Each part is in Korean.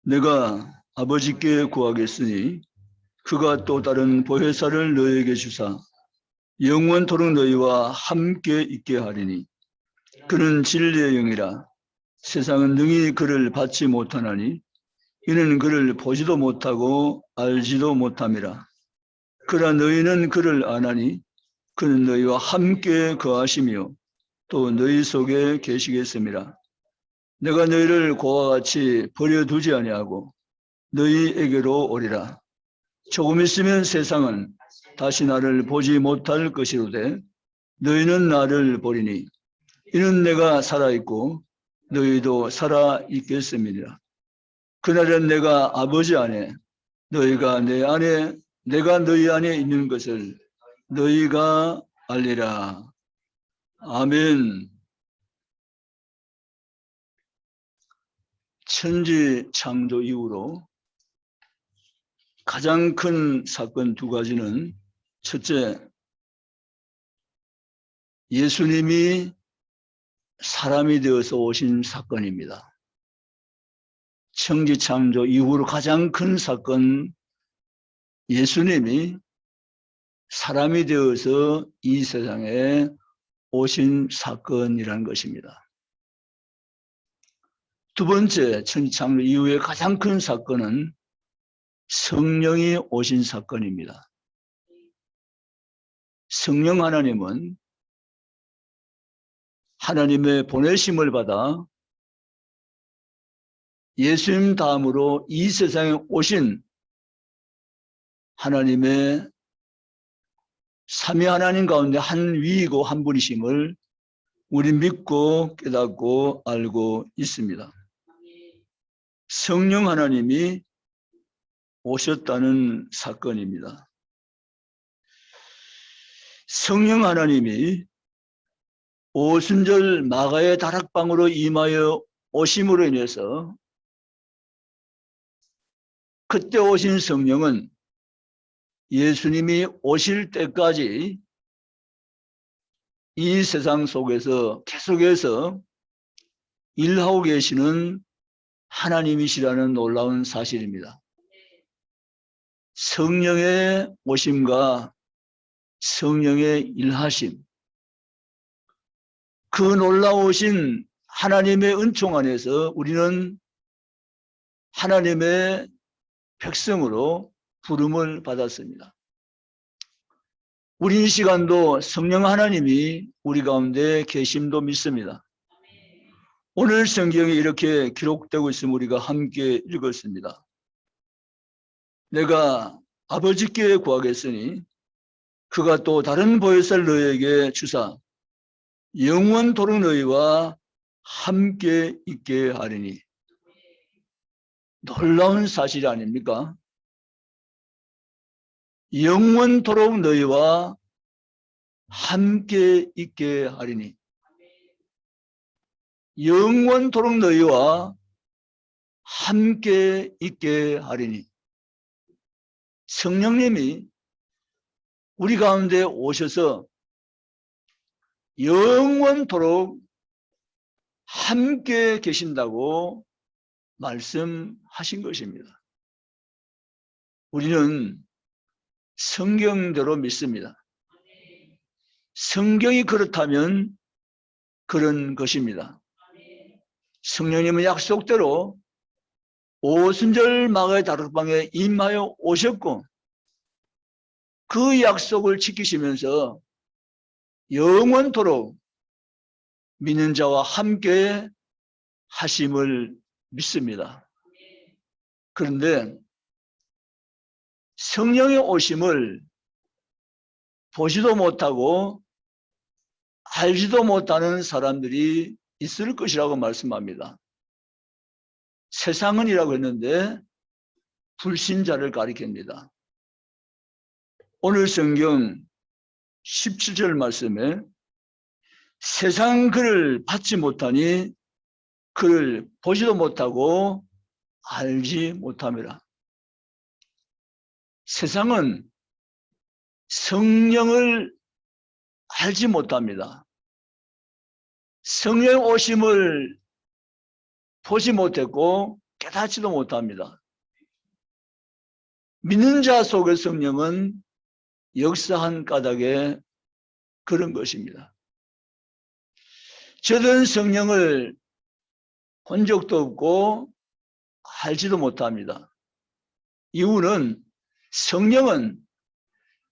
내가 아버지께 구하겠으니 그가 또 다른 보혜사를 너희에게 주사 영원토록 너희와 함께 있게 하리니 그는 진리의 영이라. 세상은 능히 그를 받지 못하나니 이는 그를 보지도 못하고 알지도 못함이라. 그러나 너희는 그를 아나니 그는 너희와 함께 거하시며 또 너희 속에 계시겠음이라. 내가 너희를 고와 같이 버려두지 아니하고 너희에게로 오리라. 조금 있으면 세상은 다시 나를 보지 못할 것이로되 너희는 나를 보리니 이는 내가 살아있고 너희도 살아있겠음이니라. 그날은 내가 아버지 안에 너희가 내 안에 내가 너희 안에 있는 것을 너희가 알리라. 아멘. 천지 창조 이후로 가장 큰 사건 두 가지는, 첫째, 예수님이 사람이 되어서 오신 사건입니다. 천지 창조 이후로 가장 큰 사건, 예수님이 사람이 되어서 이 세상에 오신 사건이라는 것입니다. 두 번째, 천지 창조 이후의 가장 큰 사건은 성령이 오신 사건입니다. 성령 하나님은 하나님의 보내심을 받아 예수님 다음으로 이 세상에 오신 하나님의 삼위 하나님 가운데 한 위이고 한 분이심을 우리 믿고 깨닫고 알고 있습니다. 성령 하나님이 오셨다는 사건입니다. 성령 하나님이 오순절 마가의 다락방으로 임하여 오심으로 인해서 그때 오신 성령은 예수님이 오실 때까지 이 세상 속에서 계속해서 일하고 계시는 하나님이시라는 놀라운 사실입니다. 성령의 오심과 성령의 일하심, 그 놀라우신 하나님의 은총 안에서 우리는 하나님의 백성으로 부름을 받았습니다. 우리 이 시간도 성령 하나님이 우리 가운데 계심도 믿습니다. 오늘 성경에 이렇게 기록되고 있음을 우리가 함께 읽었습니다. 내가 아버지께 구하겠으니 그가 또 다른 보혜사를 너희에게 주사 영원토록 너희와 함께 있게 하리니. 놀라운 사실 아닙니까? 영원토록 너희와 함께 있게 하리니. 영원토록 너희와 함께 있게 하리니. 성령님이 우리 가운데 오셔서 영원토록 함께 계신다고 말씀하신 것입니다. 우리는 성경대로 믿습니다. 성경이 그렇다면 그런 것입니다. 성령님은 약속대로 오순절 마가의 다락방에 임하여 오셨고 그 약속을 지키시면서 영원토록 믿는 자와 함께 하심을 믿습니다. 그런데 성령의 오심을 보지도 못하고 알지도 못하는 사람들이 있을 것이라고 말씀합니다. 세상은이라고 했는데 불신자를 가리킵니다. 오늘 성경 17절 말씀에 세상 그를 받지 못하니 그를 보지도 못하고 알지 못함이라. 세상은 성령을 알지 못합니다. 성령 오심을 보지 못했고 깨닫지도 못합니다. 믿는 자 속의 성령은 역사한 까닭에 그런 것입니다. 저는 성령을 본 적도 없고 알지도 못합니다. 이유는 성령은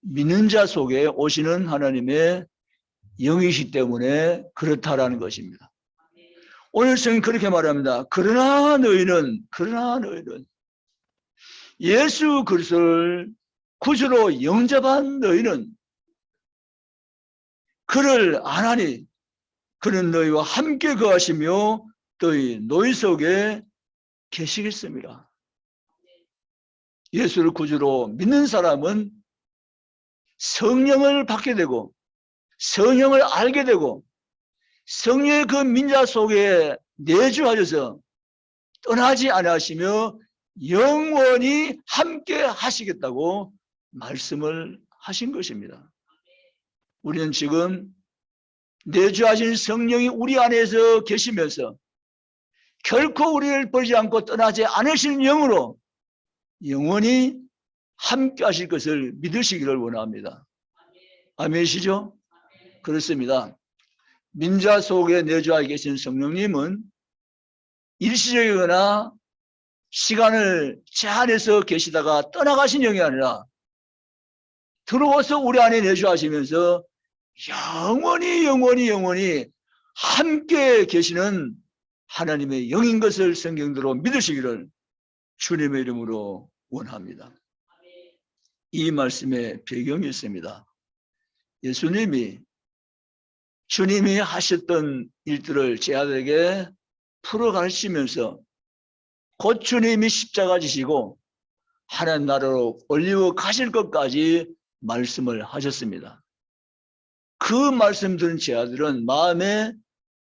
믿는 자 속에 오시는 하나님의 영이시기 때문에 그렇다라는 것입니다. 오늘 성경 그렇게 말합니다. 그러나 너희는 예수 그리스도를 구주로 영접한 너희는 그를 아나니 그는 너희와 함께 거하시며 너희 속에 계시겠습니다. 예수를 구주로 믿는 사람은 성령을 받게 되고 성령을 알게 되고 성령의 그 민자 속에 내주하셔서 떠나지 않으시며 영원히 함께 하시겠다고 말씀을 하신 것입니다. 우리는 지금 내주하신 성령이 우리 안에서 계시면서 결코 우리를 버리지 않고 떠나지 않으시는 영으로 영원히 함께 하실 것을 믿으시기를 원합니다. 아멘이시죠? 그렇습니다. 민자 속에 내주하여 계신 성령님은 일시적이거나 시간을 제한해서 계시다가 떠나가신 영이 아니라 들어와서 우리 안에 내주하시면서 영원히 함께 계시는 하나님의 영인 것을 성경대로 믿으시기를 주님의 이름으로 원합니다. 이 말씀의 배경이 있습니다. 예수님이 주님이 하셨던 일들을 제 아들에게 풀어 가르치면서 곧 주님이 십자가 지시고 하나님 나라로 올리고 가실 것까지 말씀을 하셨습니다. 그 말씀 들은 제 아들은 마음에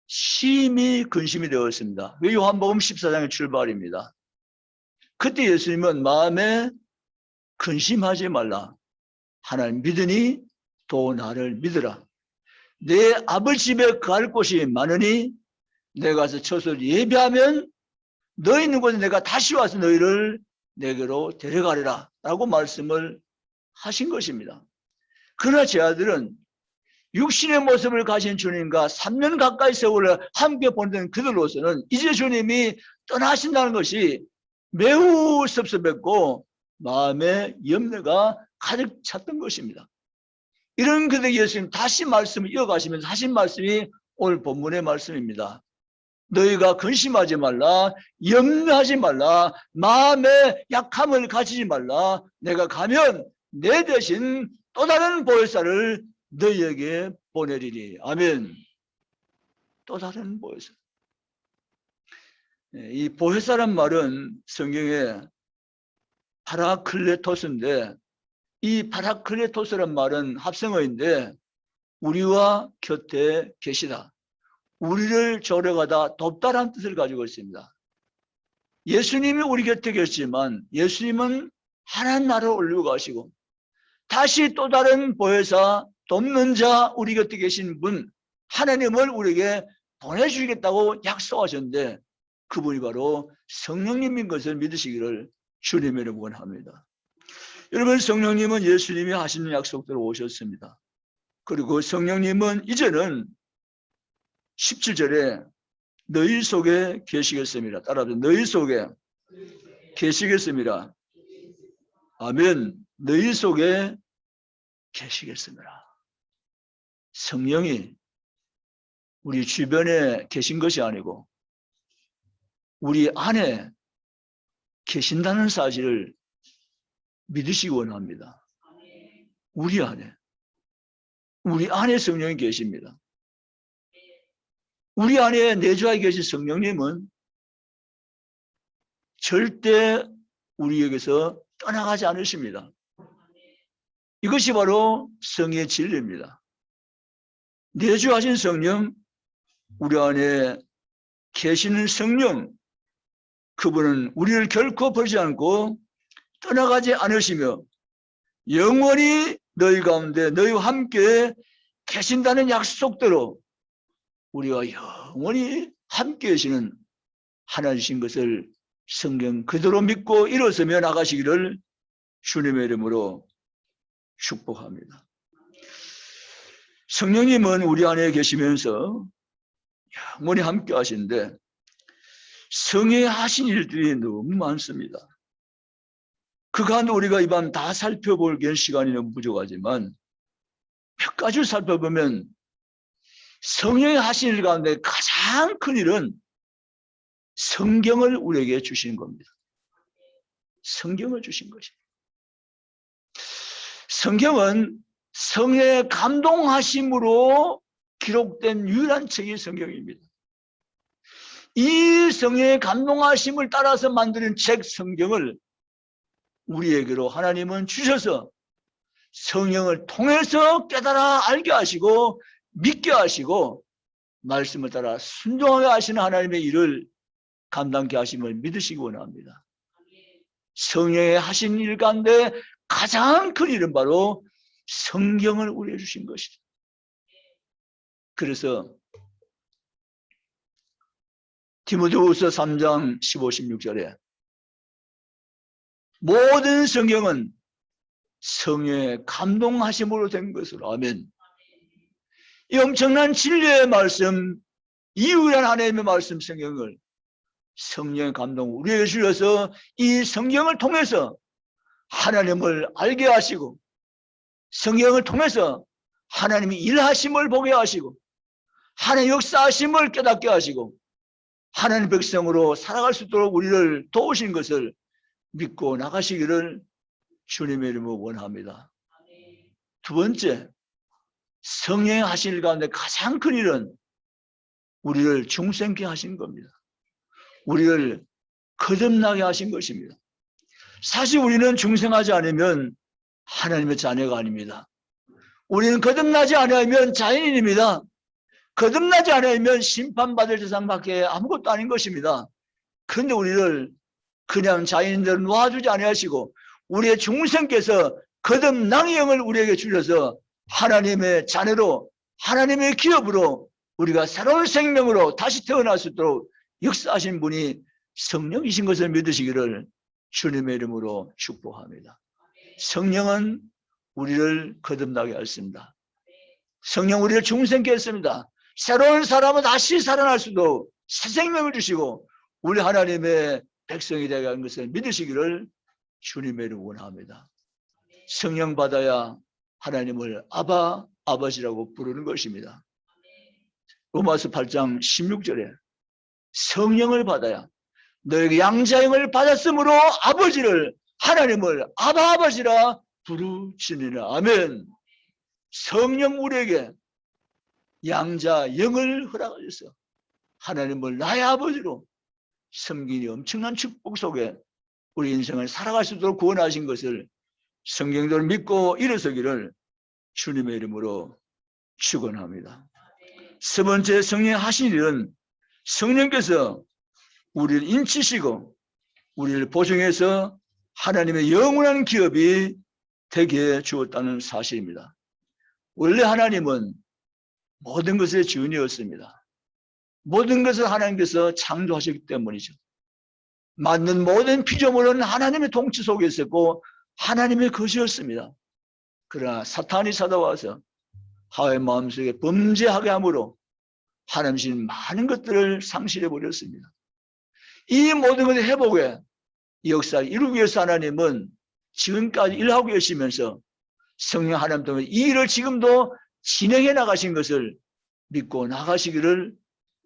심히 근심이 되었습니다. 요한복음 14장의 출발입니다. 그때 예수님은 마음에 근심하지 말라. 하나님 믿으니 또 나를 믿으라. 내 아버지 집에 갈 곳이 많으니 내가 가서 처소를 예비하면 너희 있는 곳에 내가 다시 와서 너희를 내게로 데려가리라 라고 말씀을 하신 것입니다. 그러나 제 아들은 육신의 모습을 가진 주님과 3년 가까이 세월을 함께 보내던 그들로서는 이제 주님이 떠나신다는 것이 매우 섭섭했고 마음에 염려가 가득 찼던 것입니다. 이런 그들에게 예수님 다시 말씀을 이어가시면서 하신 말씀이 오늘 본문의 말씀입니다. 너희가 근심하지 말라, 염려하지 말라, 마음에 약함을 가지지 말라. 내가 가면 내 대신 또 다른 보혜사를 너희에게 보내리니. 아멘. 또 다른 보혜사. 이 보혜사란 말은 성경에 파라클레토스인데, 이 파라클레토스란 말은 합성어인데 우리와 곁에 계시다, 우리를 조력하다, 돕다라는 뜻을 가지고 있습니다. 예수님이 우리 곁에 계시지만 예수님은 하나님 나라로 올리고 가시고 다시 또 다른 보혜사, 돕는 자, 우리 곁에 계신 분 하나님을 우리에게 보내주시겠다고 약속하셨는데 그분이 바로 성령님인 것을 믿으시기를 주님의 이름으로 원합니다. 여러분, 성령님은 예수님이 하시는 약속대로 오셨습니다. 그리고 성령님은 이제는 17절에 너희 속에 계시겠습니다. 따라서 너희 속에 계시겠습니다. 아멘. 너희 속에 계시겠습니다. 성령이 우리 주변에 계신 것이 아니고 우리 안에 계신다는 사실을 믿으시기 원합니다. 우리 안에 성령이 계십니다. 우리 안에 내주하여 계신 성령님은 절대 우리에게서 떠나가지 않으십니다. 이것이 바로 성의 진리입니다. 내주하신 성령, 우리 안에 계시는 성령, 그분은 우리를 결코 버리지 않고 떠나가지 않으시며 영원히 너희 가운데 너희와 함께 계신다는 약속대로 우리와 영원히 함께 계시는 하나님이신 것을 성경 그대로 믿고 일어서며 나가시기를 주님의 이름으로 축복합니다. 성령님은 우리 안에 계시면서 영원히 함께 하시는데 성령이 하신 일들이 너무 많습니다. 그간 우리가 이 밤 다 살펴볼 시간이 너무 부족하지만 몇 가지를 살펴보면 성령이 하신 일 가운데 가장 큰 일은 성경을 우리에게 주신 겁니다. 성경을 주신 것입니다. 성경은 성령의 감동하심으로 기록된 유일한 책이 성경입니다. 이 성령의 감동하심을 따라서 만드는 책 성경을 우리에게로 하나님은 주셔서 성령을 통해서 깨달아 알게 하시고 믿게 하시고 말씀을 따라 순종하게 하시는 하나님의 일을 감당케 하심을 믿으시기 원합니다. 성령의 하신 일 가운데 가장 큰 일은 바로 성경을 우리에게 주신 것이죠. 그래서 디모데후서 3장 15, 16절에 모든 성경은 성령의 감동하심으로 된 것으로 아멘. 이 엄청난 진리의 말씀, 이유란 하나님의 말씀 성경을 성령의 감동 우리에게 주셔서 이 성경을 통해서 하나님을 알게 하시고 성경을 통해서 하나님이 일하심을 보게 하시고 하나님의 역사하심을 깨닫게 하시고 하나님 백성으로 살아갈 수 있도록 우리를 도우신 것을 믿고 나가시기를 주님의 이름으로 원합니다. 두 번째, 성령이 하신 일 가운데 가장 큰 일은 우리를 중생케 하신 겁니다. 우리를 거듭나게 하신 것입니다. 사실 우리는 중생하지 않으면 하나님의 자녀가 아닙니다. 우리는 거듭나지 않으면 자연인입니다. 거듭나지 않으면 심판받을 대상밖에 아무것도 아닌 것입니다. 그런데 우리를 그냥 자연인대로 놓아주지 아니하시고 우리의 중생께서 거듭남의 영을 우리에게 주셔서 하나님의 자녀로 하나님의 기업으로 우리가 새로운 생명으로 다시 태어날 수 있도록 역사하신 분이 성령이신 것을 믿으시기를 주님의 이름으로 축복합니다. 성령은 우리를 거듭나게 하십니다. 성령 우리를 중생케 했습니다. 새로운 사람은 다시 살아날 수도 새 생명을 주시고 우리 하나님의 백성이 되게 하는 것을 믿으시기를 주님의 이름으로 원합니다. 성령 받아야 하나님을 아바, 아버지라고 부르는 것입니다. 로마서 8장 16절에 성령을 받아야 너에게 양자형을 받았으므로 아버지를 하나님을 아바, 아버지라 부르시니라. 아멘. 성령 우리에게 양자 영을 허락하셔서 하나님을 나의 아버지로 섬기니 엄청난 축복 속에 우리 인생을 살아갈 수 있도록 구원하신 것을 성경대로 믿고 일어서기를 주님의 이름으로 축원합니다. 세 번째 성령 하신 일은 성령께서 우리를 인치시고 우리를 보증해서 하나님의 영원한 기업이 되게 주었다는 사실입니다. 원래 하나님은 모든 것의 주인이었습니다. 모든 것을 하나님께서 창조하셨기 때문이죠. 만든 모든 피조물은 하나님의 통치 속에 있었고 하나님의 것이었습니다. 그러나 사탄이 찾아와서 하와의 마음속에 범죄하게 함으로 하나님신 많은 것들을 상실해 버렸습니다. 이 모든 것의 회복에 역사를 이루기 위해서 하나님은 지금까지 일하고 계시면서 성령 하나님 때문에 이 일을 지금도 진행해 나가신 것을 믿고 나가시기를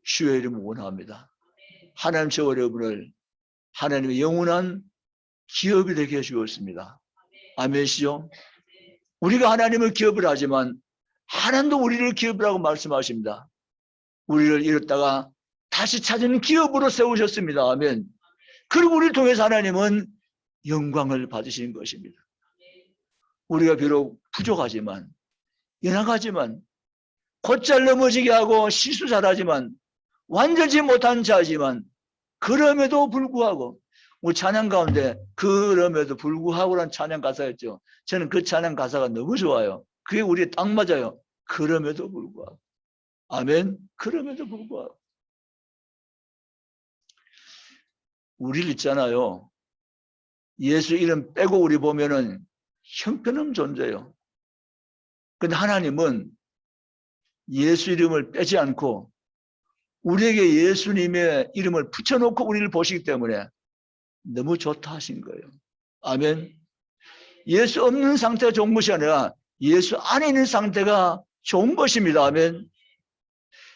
주의 이름으로 원합니다. 하나님 저 여러분을 하나님의 영원한 기업이 되게 해주었습니다. 아멘이시죠? 우리가 하나님을 기업을 하지만 하나님도 우리를 기업이라고 말씀하십니다. 우리를 잃었다가 다시 찾은 기업으로 세우셨습니다. 아멘. 그리고 우리를 통해서 하나님은 영광을 받으시는 것입니다. 우리가 비록 부족하지만 연약하지만 곧잘 넘어지게 하고 실수 잘하지만 완전치 못한 자지만 그럼에도 불구하고 우리 찬양 가운데 그럼에도 불구하고라는 찬양 가사였죠. 저는 그 찬양 가사가 너무 좋아요. 그게 우리에 딱 맞아요. 그럼에도 불구하고. 아멘. 그럼에도 불구하고. 우리를 있잖아요. 예수 이름 빼고 우리 보면은 형편없는 존재예요. 근데 하나님은 예수 이름을 빼지 않고 우리에게 예수님의 이름을 붙여놓고 우리를 보시기 때문에 너무 좋다 하신 거예요. 아멘. 예수 없는 상태가 좋은 것이 아니라 예수 안에 있는 상태가 좋은 것입니다. 아멘.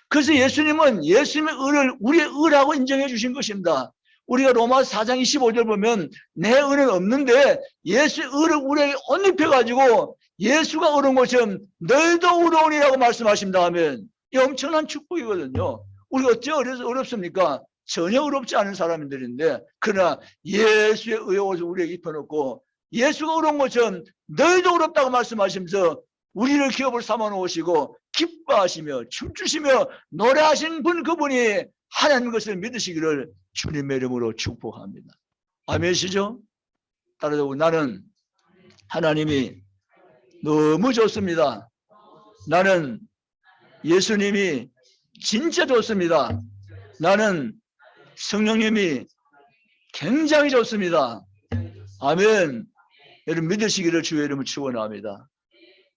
그래서 예수님은 예수님의 의를 우리의 의라고 인정해 주신 것입니다. 우리가 로마서 4장 25절 보면 내 의는 없는데 예수의 의를 우리에게 옷 입혀가지고 예수가 의로운 것처럼 너희도 의로우니라고 말씀하십니다. 아멘. 이 엄청난 축복이거든요. 우리가 어째 어렵습니까? 전혀 어렵지 않은 사람들인데 그러나 예수의 의의 옷을 우리에게 입혀놓고 예수가 의로운 것처럼 너희도 어렵다고 말씀하시면서 우리를 기업을 삼아 놓으시고 기뻐하시며 춤추시며 노래하신 분 그분이 하나님 것을 믿으시기를 주님의 이름으로 축복합니다. 아멘이시죠? 따라서 나는 하나님이 너무 좋습니다. 나는 예수님이 진짜 좋습니다. 나는 성령님이 굉장히 좋습니다. 아멘. 여러분 믿으시기를 주의 이름을 축원합니다.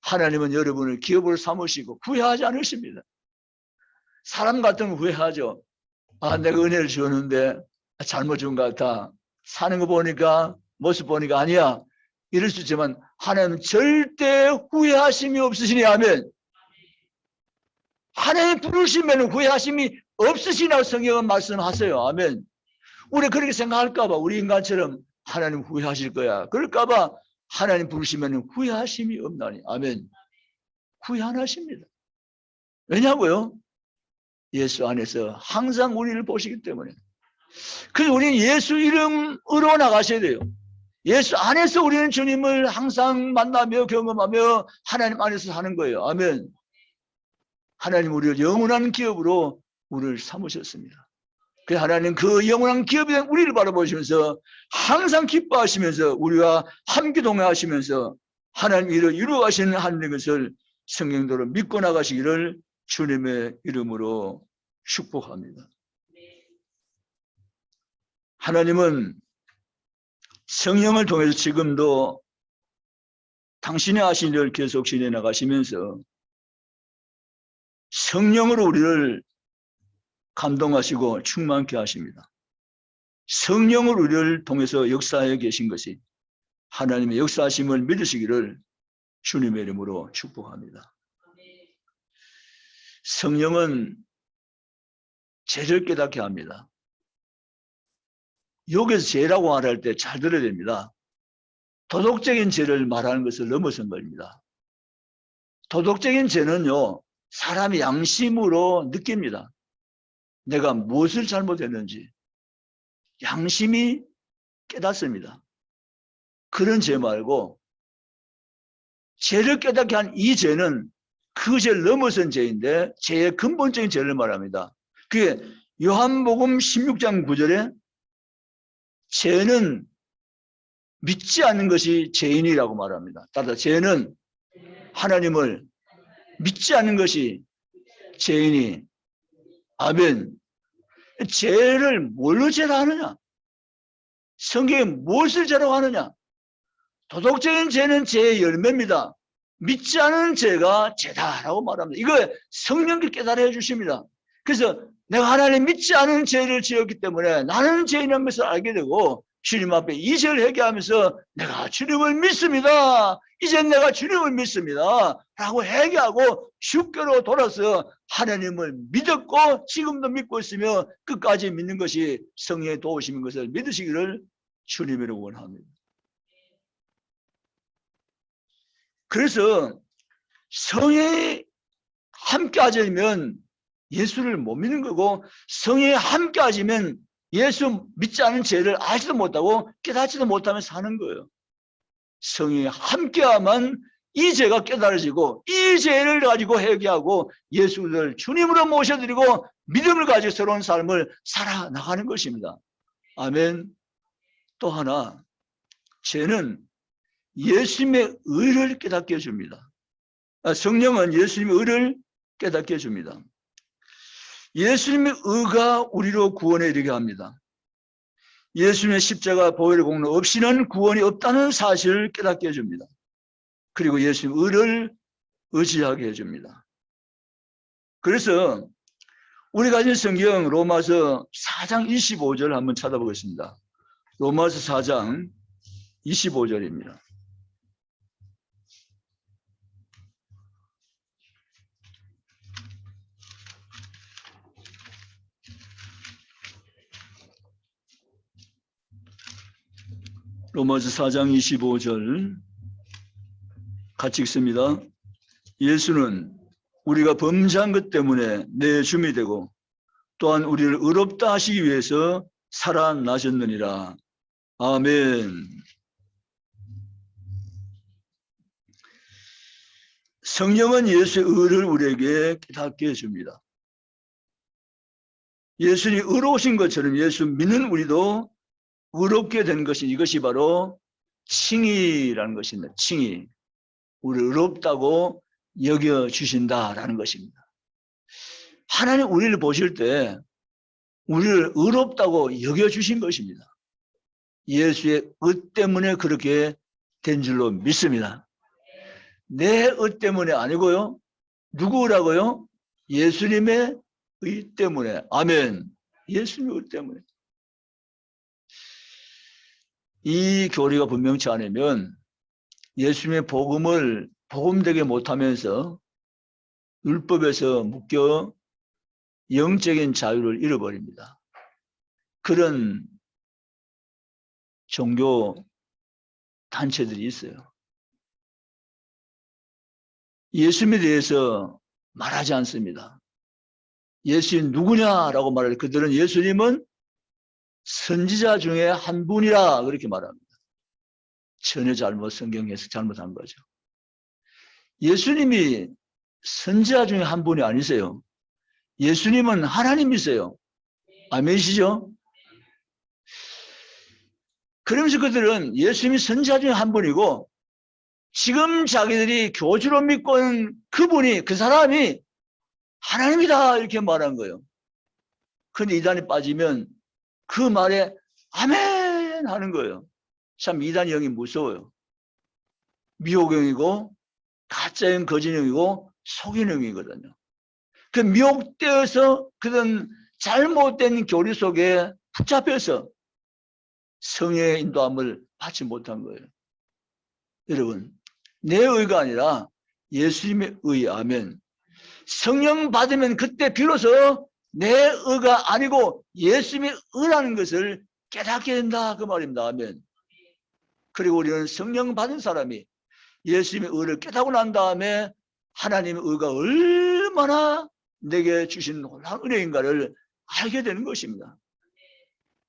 하나님은 여러분을 기업으로 삼으시고 후회하지 않으십니다. 사람 같으면 후회하죠. 아, 내가 은혜를 주었는데 잘못 준 것 같아. 사는 거 보니까 모습 보니까 아니야. 이럴 수 있지만 하나님은 절대 후회하심이 없으시니 아멘. 하나님 부르시면 후회하심이 없으시라고 성경은 말씀하세요. 아멘. 우리 그렇게 생각할까 봐 우리 인간처럼 하나님 후회하실 거야. 그럴까 봐 하나님 부르시면 후회하심이 없나니. 아멘. 후회 안 하십니다. 왜냐고요? 예수 안에서 항상 우리를 보시기 때문에. 그래서 우리는 예수 이름으로 나가셔야 돼요. 예수 안에서 우리는 주님을 항상 만나며 경험하며 하나님 안에서 사는 거예요. 아멘. 하나님 우리를 영원한 기업으로 우리를 삼으셨습니다. 그래서 하나님 그 영원한 기업이 된 우리를 바라보시면서 항상 기뻐하시면서 우리와 함께 동행하시면서 하나님 일을 이루어가시는 하나님의 것을 성경대로 믿고 나가시기를 주님의 이름으로 축복합니다. 하나님은 성령을 통해서 지금도 당신의 하신 일을 계속 지내 나가시면서 성령으로 우리를 감동하시고 충만케 하십니다. 성령을 우리를 통해서 역사해 계신 것이 하나님의 역사하심을 믿으시기를 주님의 이름으로 축복합니다. 성령은 죄를 깨닫게 합니다. 여기서 죄라고 말할 때 잘 들어야 됩니다. 도덕적인 죄를 말하는 것을 넘어선 겁니다. 도덕적인 죄는요, 사람이 양심으로 느낍니다. 내가 무엇을 잘못했는지 양심이 깨닫습니다. 그런 죄 말고 죄를 깨닫게 한 이 죄는 그 죄를 넘어선 죄인데 죄의 근본적인 죄를 말합니다. 그게 요한복음 16장 9절에 죄는 믿지 않는 것이 죄인이라고 말합니다. 따라서 죄는 하나님을 믿지 않는 것이 죄인이. 아멘. 죄를 뭘로 죄라 하느냐? 성경에 무엇을 죄라고 하느냐? 도덕적인 죄는 죄의 열매입니다. 믿지 않은 죄가 죄다라고 말합니다. 이거 성령께 깨달아 주십니다. 그래서 내가 하나님 믿지 않은 죄를 지었기 때문에 나는 죄인이라는 것을 알게 되고 주님 앞에 이 죄를 회개하면서 내가 주님을 믿습니다. 이제 내가 주님을 믿습니다. 라고 회개하고 주께로 돌아서 하나님을 믿었고 지금도 믿고 있으며 끝까지 믿는 것이 성령의 도우심인 것을 믿으시기를 주님으로 원합니다. 그래서 성령이 함께 하자면 예수를 못 믿는 거고 성령이 함께 하시면 예수 믿지 않은 죄를 알지도 못하고 깨닫지도 못하며 사는 거예요. 성령이 함께하면 이 죄가 깨달아지고 이 죄를 가지고 회개하고 예수를 주님으로 모셔드리고 믿음을 가지고 새로운 삶을 살아나가는 것입니다. 아멘. 또 하나, 죄는 예수님의 의를 깨닫게 해줍니다. 성령은 예수님의 의를 깨닫게 해줍니다. 예수님의 의가 우리로 구원에 이르게 합니다. 예수님의 십자가 보혈의 공로 없이는 구원이 없다는 사실을 깨닫게 해줍니다. 그리고 예수님 의를 의지하게 해줍니다. 그래서 우리가 가진 성경 로마서 4장 25절 한번 찾아보겠습니다. 로마서 4장 25절입니다. 로마서 4장 25절 같이 읽습니다. 예수는 우리가 범죄한 것 때문에 내줌이 되고 또한 우리를 의롭다 하시기 위해서 살아나셨느니라. 아멘. 성령은 예수의 의를 우리에게 깨닫게 해줍니다. 예수님이 의로우신 것처럼 예수 믿는 우리도 의롭게 된 것이 이것이 바로 칭의라는 것입니다. 칭의. 우리를 의롭다고 여겨주신다라는 것입니다. 하나님 우리를 보실 때 우리를 의롭다고 여겨주신 것입니다. 예수의 의 때문에 그렇게 된 줄로 믿습니다. 내 의 때문에 아니고요. 누구라고요? 예수님의 의 때문에. 아멘. 예수님의 의 때문에. 이 교리가 분명치 않으면 예수님의 복음을 복음되게 못하면서 율법에서 묶여 영적인 자유를 잃어버립니다. 그런 종교 단체들이 있어요. 예수님에 대해서 말하지 않습니다. 예수님 누구냐라고 말해요. 그들은 예수님은 선지자 중에 한 분이라 그렇게 말합니다. 전혀 성경에서 잘못한 거죠. 예수님이 선지자 중에 한 분이 아니세요. 예수님은 하나님이세요. 아멘이시죠? 그러면서 그들은 예수님이 선지자 중에 한 분이고 지금 자기들이 교주로 믿고 있는 그분이 그 사람이 하나님이다 이렇게 말한 거예요. 그런데 이단에 빠지면 그 말에 아멘 하는 거예요. 참 이단이 영이 무서워요. 미혹영이고 가짜영 거짓영이고 속인영이거든요. 그 미혹되어서 그런 잘못된 교리 속에 붙잡혀서 성령의 인도함을 받지 못한 거예요. 여러분 내 의가 아니라 예수님의 의. 아멘. 성령 받으면 그때 비로소 내 의가 아니고 예수님의 의라는 것을 깨닫게 된다 그 말입니다. 아멘. 그리고 우리는 성령 받은 사람이 예수님의 의를 깨닫고 난 다음에 하나님의 의가 얼마나 내게 주신 놀라운 은혜인가를 알게 되는 것입니다.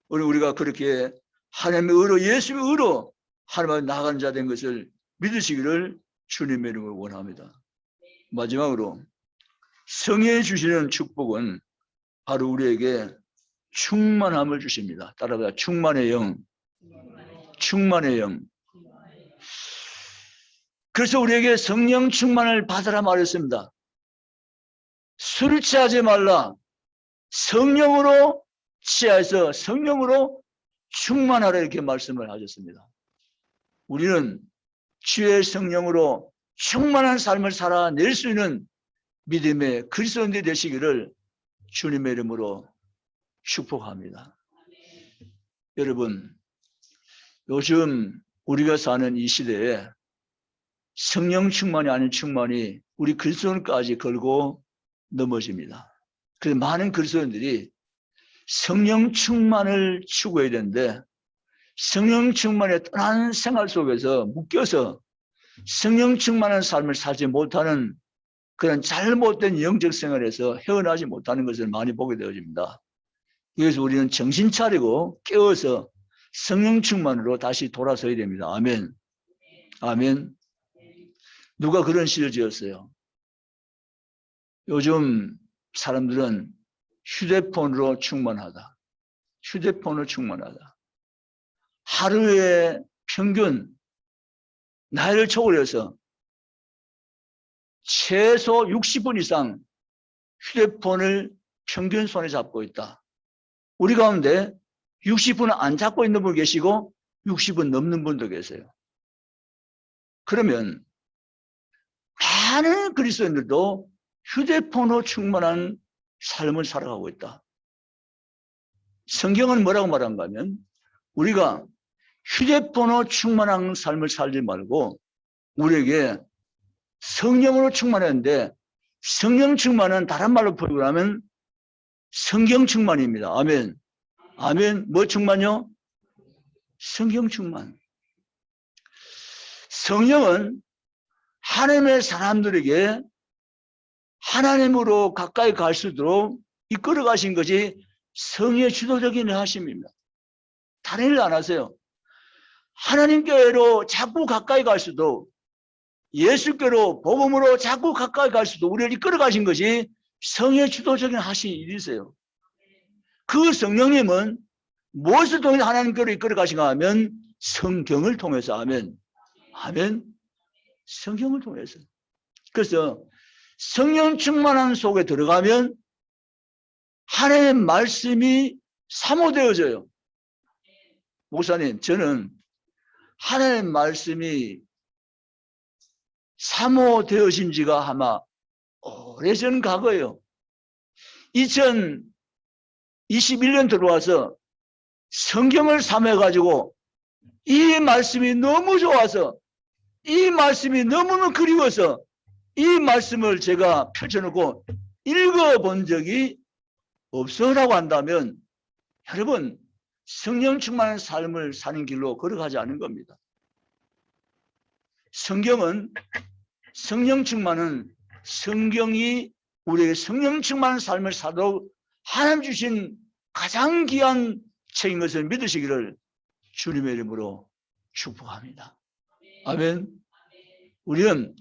우리가 그렇게 하나님의 의로 예수님의 의로 하나님을 나아가는 자 된 것을 믿으시기를 주님의 이름으로 원합니다. 마지막으로 성령이 주시는 축복은 바로 우리에게 충만함을 주십니다. 따라서 충만의 영. 충만의 영. 그래서 우리에게 성령 충만을 받으라 말했습니다. 술 취하지 말라. 성령으로 취하여서 성령으로 충만하라 이렇게 말씀을 하셨습니다. 우리는 주의 성령으로 충만한 삶을 살아낼 수 있는 믿음의 그리스도인들이 되시기를 주님의 이름으로 축복합니다. 여러분, 요즘 우리가 사는 이 시대에 성령 충만이 아닌 충만이 우리 그리스도인까지 걸고 넘어집니다. 그래서 많은 그리스도인들이 성령 충만을 추구해야 되는데 성령 충만에 떠난 생활 속에서 묶여서 성령 충만한 삶을 살지 못하는 그런 잘못된 영적 생활에서 헤어나지 못하는 것을 많이 보게 되어집니다. 그래서 우리는 정신 차리고 깨어서 성령 충만으로 다시 돌아서야 됩니다. 아멘. 아멘. 누가 그런 시를 지었어요? 요즘 사람들은 휴대폰으로 충만하다. 휴대폰으로 충만하다. 하루에 평균 나이를 초월해서 최소 60분 이상 휴대폰을 평균 손에 잡고 있다. 우리 가운데 60분 안 잡고 있는 분 계시고 60분 넘는 분도 계세요. 그러면 많은 그리스도인들도 휴대폰으로 충만한 삶을 살아가고 있다. 성경은 뭐라고 말한가 하면 우리가 휴대폰으로 충만한 삶을 살지 말고 우리에게 성령으로 충만했는데 성령 충만은 다른 말로 표현하면 성경 충만입니다. 아멘. 아멘. 뭐 충만요? 성경 충만. 성령은 하나님의 사람들에게 하나님으로 가까이 갈 수 있도록 이끌어 가신 것이 성의 주도적인 하심입니다. 다른 일 안 하세요. 하나님께로 자꾸 가까이 갈 수도 예수께로 복음으로 자꾸 가까이 갈 수도 우리를 이끌어 가신 것이 성의 주도적인 하신 일이세요. 그 성령님은 무엇을 통해서 하나님께로 이끌어 가신가 하면 성경을 통해서. 아멘. 아멘. 성경을 통해서. 그래서 성령 충만함 속에 들어가면 하나님의 말씀이 사모되어져요. 목사님, 저는 하나님의 말씀이 사모되어진 지가 아마 오래전 과거예요. 2021년 들어와서 성경을 사모해가지고 이 말씀이 너무 좋아서 이 말씀이 너무너무 그리워서 이 말씀을 제가 펼쳐놓고 읽어본 적이 없어라고 한다면 여러분 성령 충만한 삶을 사는 길로 걸어가지 않은 겁니다. 성경은 성령 충만은 성경이 우리에게 성령 충만한 삶을 살도록 하나님 주신 가장 귀한 책인 것을 믿으시기를 주님의 이름으로 축복합니다. 아멘. 우리는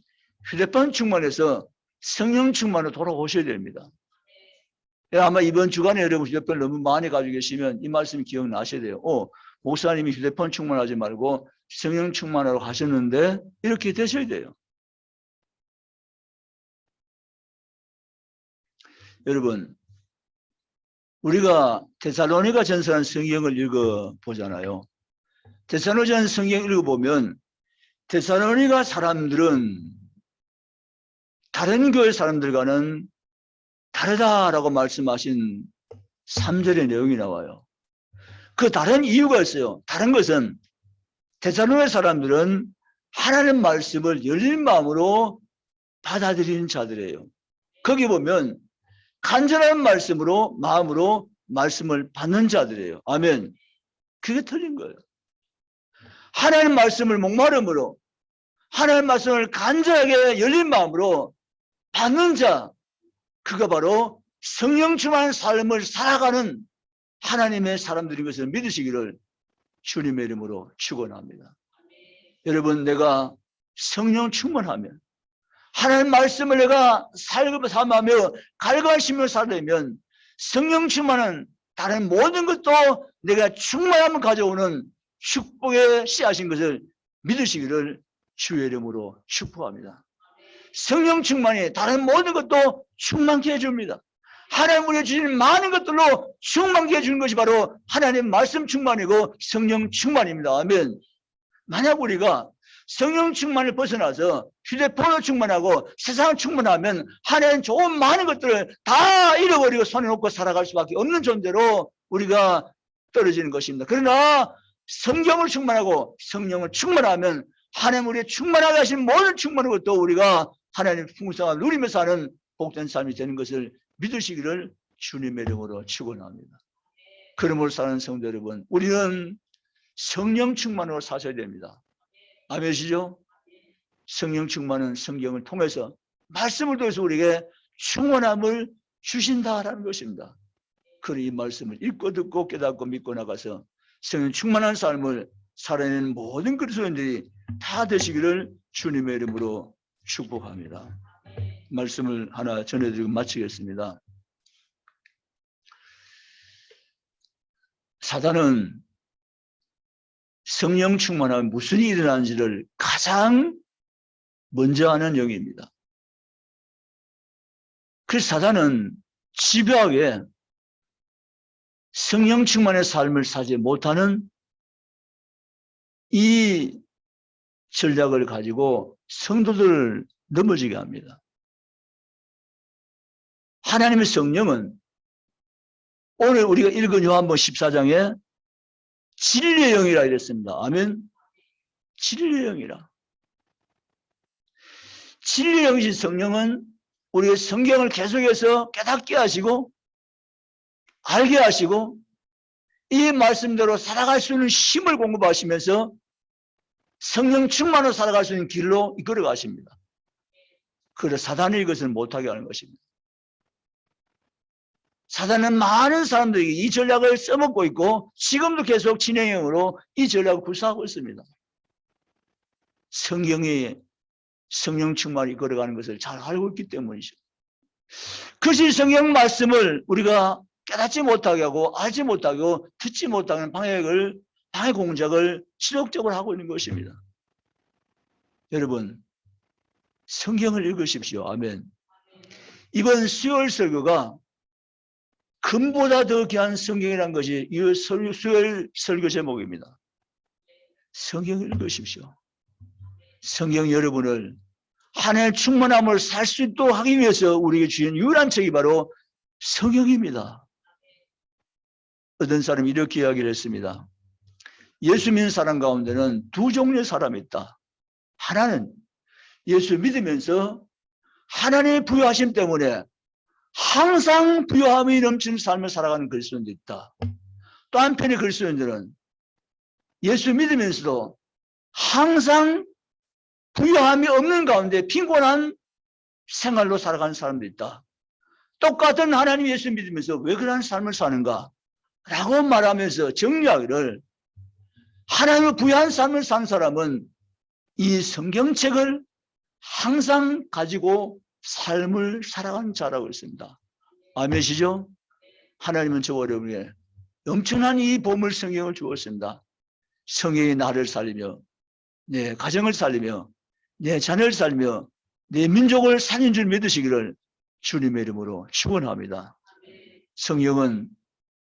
휴대폰 충만해서 성령 충만으로 돌아오셔야 됩니다. 아마 이번 주간에 여러분 휴대폰 너무 많이 가지고 계시면 이 말씀 기억나셔야 돼요. 목사님이 휴대폰 충만하지 말고 성령 충만하러 가셨는데 이렇게 되셔야 돼요. 여러분 우리가 데살로니가 전서라는 성경을 읽어보잖아요. 데살로니가 성경 읽어보면 데살로니가 사람들은 다른 교회 사람들과는 다르다라고 말씀하신 3절의 내용이 나와요. 그 다른 이유가 있어요. 다른 것은 데살로니가 사람들은 하나님 말씀을 열린 마음으로 받아들이는 자들이에요. 거기 보면 간절한 말씀으로 마음으로 말씀을 받는 자들이에요. 아멘. 그게 틀린 거예요. 하나님 말씀을 목마름으로 하나님 말씀을 간절하게 열린 마음으로 받는 자, 그가 바로 성령 충만한 삶을 살아가는 하나님의 사람들인 것을 믿으시기를 주님의 이름으로 축원합니다. 여러분 내가 성령 충만하면 하나님 말씀을 내가 삶하며 갈가시며 살려면 성령 충만은 다른 모든 것도 내가 충만함을 가져오는 축복의 씨앗인 것을 믿으시기를 주의 이름으로 축복합니다. 성령 충만이 다른 모든 것도 충만케 해줍니다. 하나님 우리에게 주신 많은 것들로 충만케 해주는 것이 바로 하나님 말씀 충만이고 성령 충만입니다. 아멘. 만약 우리가 성령 충만을 벗어나서 휴대폰을 충만하고 세상을 충만하면 하나님 좋은 많은 것들을 다 잃어버리고 손에 놓고 살아갈 수밖에 없는 존재로 우리가 떨어지는 것입니다. 그러나 성경을 충만하고 성령을 충만하면 하나님 우리의 충만하게 하신 모든 충만한 것도 우리가 하나님의 풍성함을 누리면서 사는 복된 삶이 되는 것을 믿으시기를 주님의 이름으로 축원합니다. 그러므로 사는 성도 여러분, 우리는 성령 충만으로 사셔야 됩니다. 아멘이시죠? 성령 충만은 성경을 통해서 말씀을 통해서 우리에게 충만함을 주신다라는 것입니다. 그런 이 말씀을 읽고 듣고 깨닫고 믿고 나가서 성령 충만한 삶을 살아내는 모든 그리스도인들이 다 되시기를 주님의 이름으로 축복합니다. 말씀을 하나 전해드리고 마치겠습니다. 사단은 성령 충만하면 무슨 일이 일어나는지를 가장 먼저 아는 영입니다. 그래서 사단은 집요하게 성령 충만의 삶을 살지 못하는 이 전략을 가지고 성도들을 넘어지게 합니다. 하나님의 성령은 오늘 우리가 읽은 요한복음 14장에 진리의 영이라 이랬습니다. 아멘. 진리의 영이라. 진리의 영이신 성령은 우리의 성경을 계속해서 깨닫게 하시고 알게 하시고 이 말씀대로 살아갈 수 있는 힘을 공급하시면서 성령 충만으로 살아갈 수 있는 길로 이끌어 가십니다. 그래서 사단이 이것을 못하게 하는 것입니다. 사단은 많은 사람들에게 이 전략을 써먹고 있고 지금도 계속 진행형으로 이 전략을 구사하고 있습니다. 성경이 성령 충만히 걸어가는 것을 잘 알고 있기 때문이죠. 그것이 성경 말씀을 우리가 깨닫지 못하게 하고 알지 못하게 하고 듣지 못하는 방해 공작을 지속적으로 하고 있는 것입니다. 여러분, 성경을 읽으십시오. 아멘. 이번 수요일 설교가 금보다 더 귀한 성경이라는 것이 이 수요일 설교 제목입니다. 성경을 읽으십시오. 성경 여러분을 하나님의 충만함을 살 수 있도록 하기 위해서 우리에게 주신 유일한 책이 바로 성경입니다. 어떤 사람이 이렇게 이야기를 했습니다. 예수 믿는 사람 가운데는 두 종류의 사람이 있다. 하나는 예수 믿으면서 하나님의 부요하심 때문에 항상 부요함이 넘치는 삶을 살아가는 그리스도인도 있다. 또 한편의 그리스도인들은 예수 믿으면서도 항상 부요함이 없는 가운데 빈곤한 생활로 살아가는 사람도 있다. 똑같은 하나님 예수 믿으면서 왜 그런 삶을 사는가? 라고 말하면서 정리하기를 하나님의 부유한 삶을 산 사람은 이 성경책을 항상 가지고 삶을 살아가는 자라고 있습니다. 아멘이시죠? 하나님은 저와 여러분에게 엄청난 이 보물 성경을 주었습니다. 성경이 나를 살리며 내 가정을 살리며 내 자녀를 살리며 내 민족을 살린 줄 믿으시기를 주님의 이름으로 축원합니다. 성령은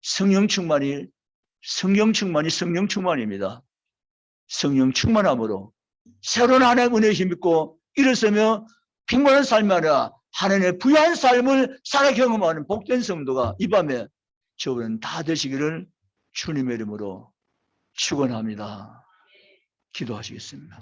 성령 충만이 성령 충만입니다. 성령 충만함으로 새로운 하나님의 은혜에 힘입고 일어서며 빈곤한 삶이 아니라 하나님의 부유한 삶을 살아 경험하는 복된 성도가 이 밤에 저는 다 되시기를 주님의 이름으로 축원합니다. 기도하시겠습니다.